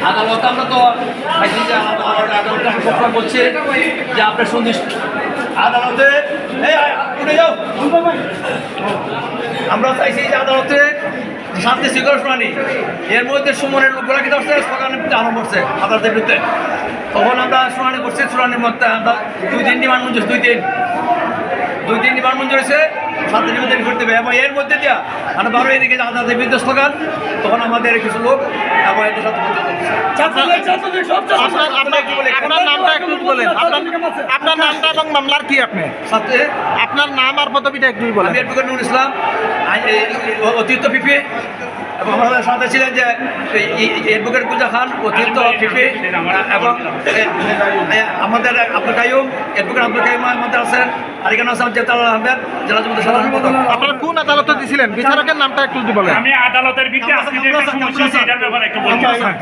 আদালত আমরা তো আদালত বলছে যে আপনার সন্তুষ্ট আদালতে উঠে যাও। আমরা চাইছি যে আদালতে শান্তি শৃঙ্খলা শুনানি, এর মধ্যে সুমনের লোকগুলা কি ধরছে সরকারের বিরুদ্ধে আরম্ভ করছে আদালতের বিরুদ্ধে। তখন আমরা শুনানি করছি, শুনানির মধ্যে আমরা 2 দিন ডিমান্ড মঞ্জুর, 2 দিন ডিমান্ড মঞ্জুর হয়েছে, 7 দিনের মধ্যে করতে হবে। এবং এর মধ্যে দিয়া আমরা 12 এদিকে আদালতের বিরুদ্ধে স্লোগান, তখন আমাদের কিছু লোক এবং এদের সাথে আপনার নামটা একটু বলেন, আপনার নামটা এবং মামলার কি আপনি সাথে আপনার নাম আর পদবিটা একটু বলেন। আমি অ্যাডভোকেট নুরুল ইসলাম, অতিরিক্ত পিপি, এবং আমাদের সাথে ছিলেন যে অ্যাডভোকেট গুলজা খান, অতিরিক্ত পিপি, এবং আমাদের আব্দুল কাইয়ুম, অ্যাডভোকেট আব্দুল কাইয়ুম আমাদের আছেন, আর এখানে আছেন জেতাল আহমেদ, জেলা জমিদার সাধারণ সম্পাদক। আপনারা কোন আদালতে দিয়েছিলেন? বিচারকের নামটা একটু বলেন। আমি আদালতের ভিত্তিতে আজকে যে একটা সমস্যা আছে এটার ব্যাপারে একটু বলতে চাই।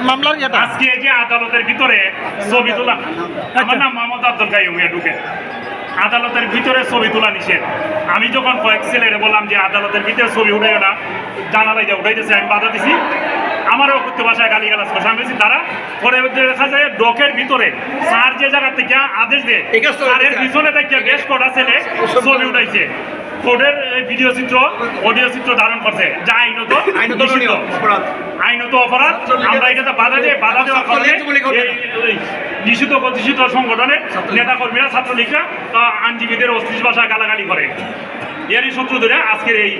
মামলার ইয়েটা আজকে যে আদালতের ভিতরে ছবি তোলা, আমার নাম মোহাম্মদ আব্দুল কাইয়ুম, অ্যাডভোকেট। আদালতের ভিতরে ছবি তোলা নিষেধ। আমি যখন কয়েক ছেলেরে বললাম যে আদালতের ভিতরে ছবি উঠাইও না, জানালাই যা উঠাইতেছে, আমি বাধা দিছি। আমারও করতে বাসায় গালিগালাজ করছে, আমি বলছি তারা পরে দেখা যায় ডকের ভিতরে স্যার যে জায়গা থেকে আদেশ দেয়, স্যারের পিছনে থেকে বেশ কটা ছেলে ছবি উঠাইছে, কোর্টের ভিডিও চিত্র, অডিও চিত্র ধারণ করছে, যা আইনত অপরাধ। আমরা এটাতে বাধা দেওয়ার কারণে নিষিদ্ধ প্রতিষ্ঠিত সংগঠনের নেতা কর্মীরা, ছাত্রলীগরা আইনজীবীদের অশ্লীল ভাষায় গালাগালি করে। এরই সূত্র ধরে আজকের এই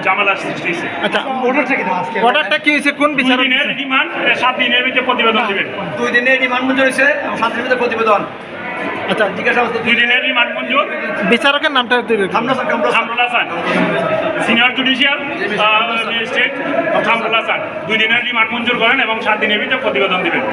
ঝামেলার সৃষ্টি হয়েছে। আচ্ছা, অর্ডারটা কি হয়েছে? কোন 2 দিনের রিমান্ড, 7 দিনের ভিতরে প্রতিবেদন দিবেন। 2 দিনের রিমান্ড মঞ্জুর হয়েছে এবং 7 দিনের ভিতরে প্রতিবেদন। আচ্ছা, জিজ্ঞাসাবাদ 2 দিনের রিমান্ড মঞ্জুর। বিচারকের নামটা একটু Kamrul Hasan, senior judicial magistrate Kamrul Hasan. 2 দিনের রিমান্ড মঞ্জুর করেন এবং 7 দিনের ভিতরে প্রতিবেদন দিবেন।